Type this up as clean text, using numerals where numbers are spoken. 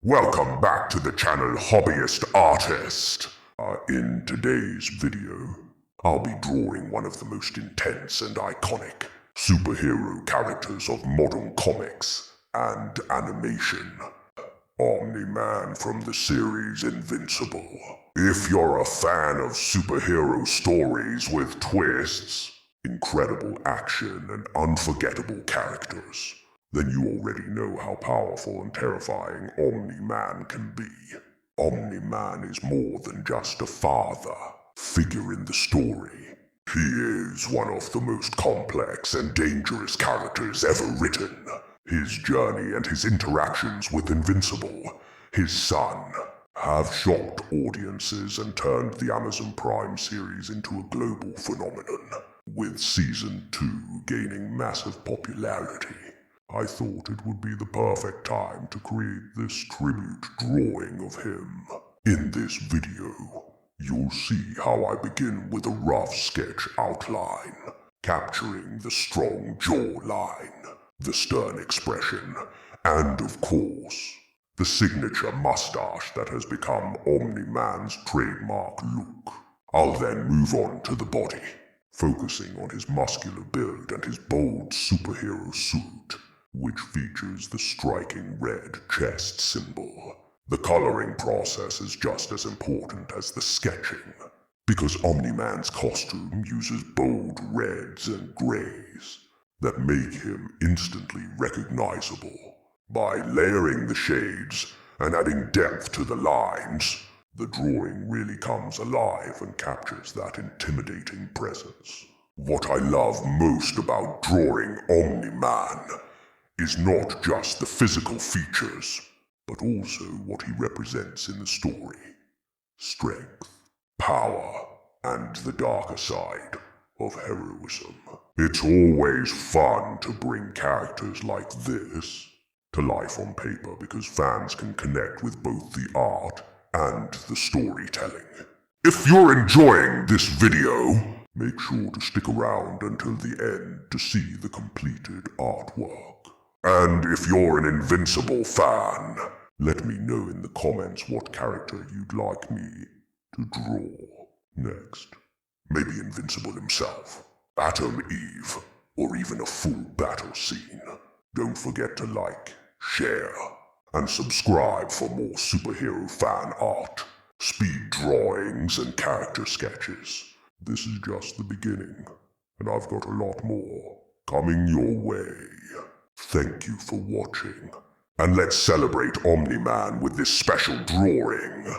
Welcome back to the channel Hobbyist Artist. In today's video, I'll be drawing one of the most intense and iconic superhero characters of modern comics and animation. Omni-Man from the series Invincible. If you're a fan of superhero stories with twists, incredible action, and unforgettable characters, then you already know how powerful and terrifying Omni-Man can be. Omni-Man is more than just a father figure in the story. He is one of the most complex and dangerous characters ever written. His journey and his interactions with Invincible, his son, have shocked audiences and turned the Amazon Prime series into a global phenomenon, with Season 2 gaining massive popularity. I thought it would be the perfect time to create this tribute drawing of him. In this video, you'll see how I begin with a rough sketch outline, capturing the strong jawline, the stern expression, and of course, the signature mustache that has become Omni-Man's trademark look. I'll then move on to the body, focusing on his muscular build and his bold superhero suit, which features the striking red chest symbol. The coloring process is just as important as the sketching, because Omni-Man's costume uses bold reds and grays that make him instantly recognizable. By layering the shades and adding depth to the lines, the drawing really comes alive and captures that intimidating presence. What I love most about drawing Omni-Man is not just the physical features, but also what he represents in the story. Strength, power, and the darker side of heroism. It's always fun to bring characters like this to life on paper because fans can connect with both the art and the storytelling. If you're enjoying this video, make sure to stick around until the end to see the completed artwork. And if you're an Invincible fan, let me know in the comments what character you'd like me to draw next. Maybe Invincible himself, Atom Eve, or even a full battle scene. Don't forget to like, share, and subscribe for more superhero fan art, speed drawings, and character sketches. This is just the beginning, and I've got a lot more coming your way. Thank you for watching, and let's celebrate Omni-Man with this special drawing.